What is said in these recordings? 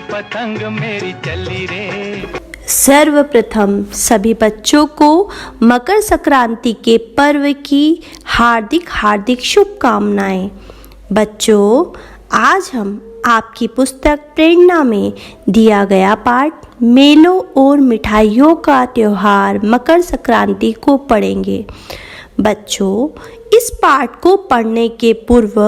पतंग मेरी चली रे। सर्वप्रथम सभी बच्चों को मकर संक्रांति के पर्व की हार्दिक हार्दिक शुभकामनाएं। बच्चों, आज हम आपकी पुस्तक प्रेरणा में दिया गया पाठ मेलों और मिठाइयों का त्योहार मकर संक्रांति को पढ़ेंगे। बच्चों, इस पाठ को पढ़ने के पूर्व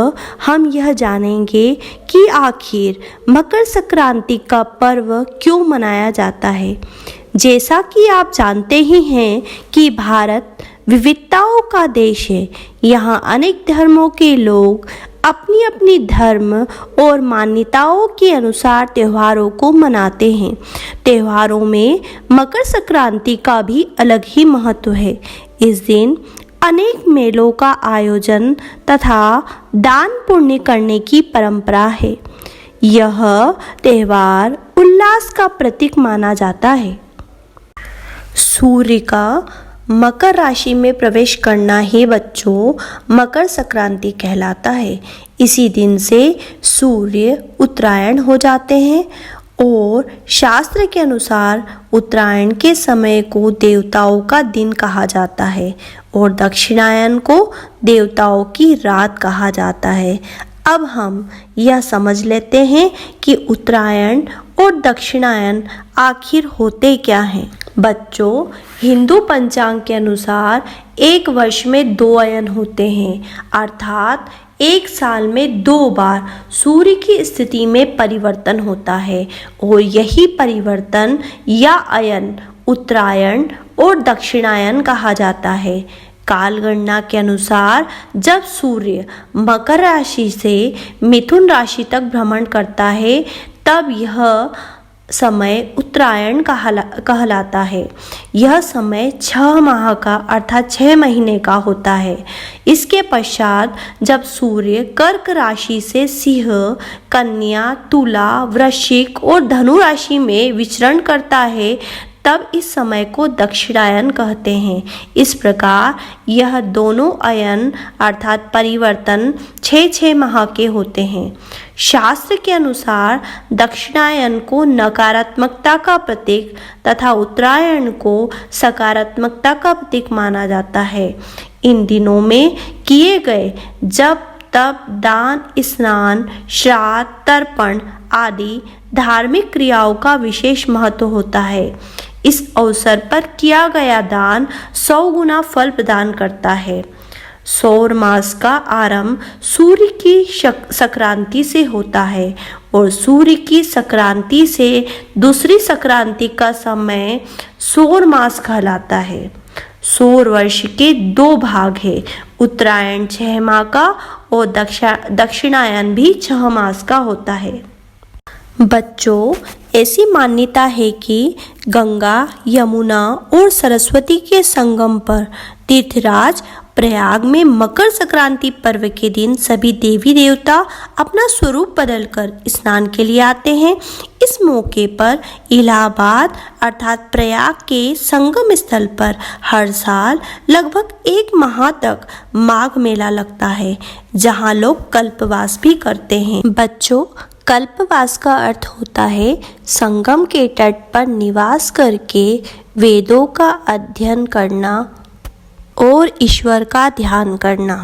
हम यह जानेंगे कि आखिर मकर संक्रांति का पर्व क्यों मनाया जाता है। जैसा कि आप जानते ही हैं कि भारत विविधताओं का देश है। यहाँ अनेक धर्मों के लोग अपनी अपनी धर्म और मान्यताओं के अनुसार त्योहारों को मनाते हैं। त्योहारों में मकर संक्रांति का भी अलग ही महत्व है। इस दिन अनेक मेलों का आयोजन तथा दान पुण्य करने की परंपरा है। यह त्योहार उल्लास का प्रतीक माना जाता है। सूर्य का मकर राशि में प्रवेश करना ही बच्चों मकर संक्रांति कहलाता है। इसी दिन से सूर्य उत्तरायण हो जाते हैं और शास्त्र के अनुसार उत्तरायण के समय को देवताओं का दिन कहा जाता है और दक्षिणायन को देवताओं की रात कहा जाता है। अब हम यह समझ लेते हैं कि उत्तरायण और दक्षिणायन आखिर होते क्या हैं। बच्चों, हिंदू पंचांग के अनुसार एक वर्ष में 2 अयन होते हैं, अर्थात एक साल में 2 बार सूर्य की स्थिति में परिवर्तन होता है और यही परिवर्तन या अयन उत्तरायण और दक्षिणायन कहा जाता है। काल गणना के अनुसार जब सूर्य मकर राशि से मिथुन राशि तक भ्रमण करता है तब यह समय उत्तरायण कहलाता है। यह समय 6 माह का अर्थात 6 महीने का होता है। इसके पश्चात जब सूर्य कर्क राशि से सिंह, कन्या, तुला, वृश्चिक और धनु राशि में विचरण करता है तब इस समय को दक्षिणायन कहते हैं। इस प्रकार यह दोनों अयन अर्थात परिवर्तन 6-6 माह के होते हैं। शास्त्र के अनुसार दक्षिणायन को नकारात्मकता का प्रतीक तथा उत्तरायण को सकारात्मकता का प्रतीक माना जाता है। इन दिनों में किए गए जब तप, दान, स्नान, श्राद्ध, तर्पण आदि धार्मिक क्रियाओं का विशेष महत्व होता है। इस अवसर पर किया गया दान 100 गुना फल प्रदान करता है। सौर मास का आरंभ सूर्य की संक्रांति से होता है और सूर्य की संक्रांति से दूसरी संक्रांति का समय सौर मास कहलाता है। सौर वर्ष के 2 भाग है, उत्तरायण 6 माह का और दक्षिणायन भी 6 मास का होता है। बच्चों, ऐसी मान्यता है कि गंगा, यमुना और सरस्वती के संगम पर तीर्थराज प्रयाग में मकर संक्रांति पर्व के दिन सभी देवी देवता अपना स्वरूप बदलकर स्नान के लिए आते हैं। इस मौके पर इलाहाबाद अर्थात प्रयाग के संगम स्थल पर हर साल लगभग 1 माह तक माघ मेला लगता है, जहां लोग कल्पवास भी करते हैं। बच्चों, कल्पवास का अर्थ होता है संगम के तट पर निवास करके वेदों का अध्ययन करना और ईश्वर का ध्यान करना।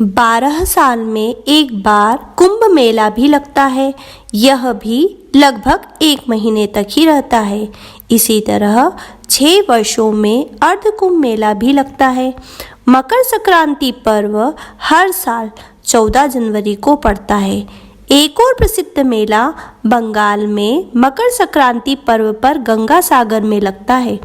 12 साल में एक बार कुंभ मेला भी लगता है। यह भी लगभग 1 महीने तक ही रहता है। इसी तरह 6 वर्षों में अर्ध कुंभ मेला भी लगता है। मकर संक्रांति पर्व हर साल 14 जनवरी को पड़ता है। एक और प्रसिद्ध मेला बंगाल में मकर संक्रांति पर्व पर गंगा सागर में लगता है।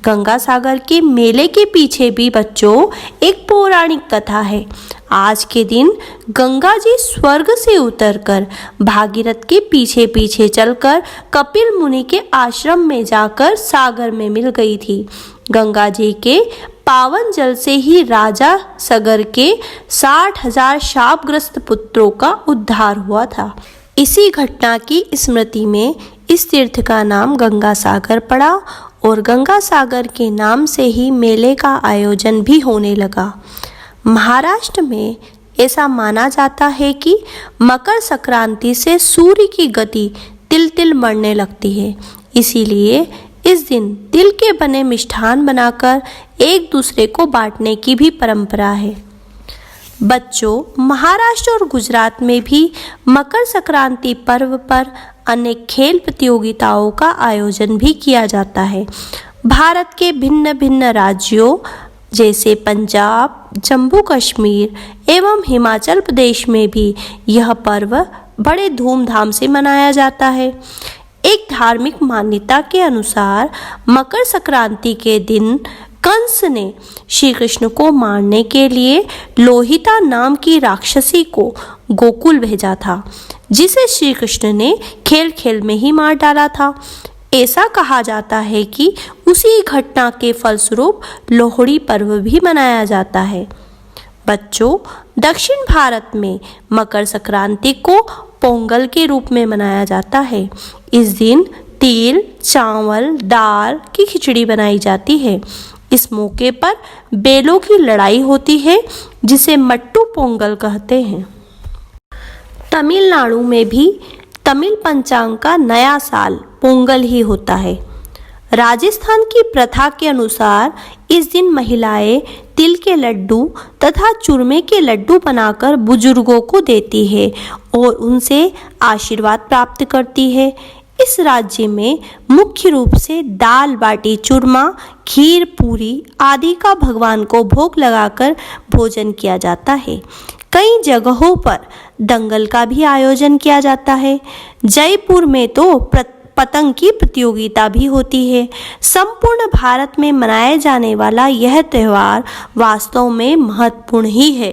गंगा सागर के मेले के पीछे भी बच्चों एक पौराणिक कथा है। आज के दिन गंगा जी स्वर्ग से उतरकर भागीरथ के पीछे पीछे चलकर कपिल मुनि के आश्रम में जाकर सागर में मिल गई थी। गंगा जी के पावन जल से ही राजा सगर के 60,000 शापग्रस्त पुत्रों का उद्धार हुआ था। इसी घटना की स्मृति में इस तीर्थ का नाम गंगा सागर पड़ा और गंगा सागर के नाम से ही मेले का आयोजन भी होने लगा। महाराष्ट्र में ऐसा माना जाता है कि मकर संक्रांति से सूर्य की गति तिल तिल मरने लगती है। इसीलिए इस दिन तिल के बने मिष्ठान बनाकर एक दूसरे को बांटने की भी परंपरा है। बच्चों, महाराष्ट्र और गुजरात में भी मकर संक्रांति पर्व पर अनेक खेल प्रतियोगिताओं का आयोजन भी किया जाता है। भारत के भिन्न भिन्न राज्यों जैसे पंजाब, जम्मू कश्मीर एवं हिमाचल प्रदेश में भी यह पर्व बड़े धूमधाम से मनाया जाता है। एक धार्मिक मान्यता के अनुसार मकर संक्रांति के दिन कंस ने श्री कृष्ण को मारने के लिए लोहिता नाम की राक्षसी को गोकुल भेजा था, जिसे श्री कृष्ण ने खेल खेल में ही मार डाला था। ऐसा कहा जाता है कि उसी घटना के फलस्वरूप लोहड़ी पर्व भी मनाया जाता है। बच्चों, दक्षिण भारत में मकर संक्रांति को पोंगल के रूप में मनाया जाता है। इस दिन तिल, चावल, दाल की खिचड़ी बनाई जाती है। इस मौके पर बैलों की लड़ाई होती है, जिसे मट्टू पोंगल कहते हैं। तमिलनाडु में भी तमिल पंचांग का नया साल पोंगल ही होता है। राजस्थान की प्रथा के अनुसार इस दिन महिलाएं तिल के लड्डू तथा चूरमे के लड्डू बनाकर बुजुर्गों को देती है और उनसे आशीर्वाद प्राप्त करती है। इस राज्य में मुख्य रूप से दाल बाटी चूरमा, खीर, पूरी आदि का भगवान को भोग लगाकर भोजन किया जाता है। कई जगहों पर दंगल का भी आयोजन किया जाता है। जयपुर में तो पतंग की प्रतियोगिता भी होती है। संपूर्ण भारत में मनाए जाने वाला यह त्यौहार वास्तव में महत्वपूर्ण ही है।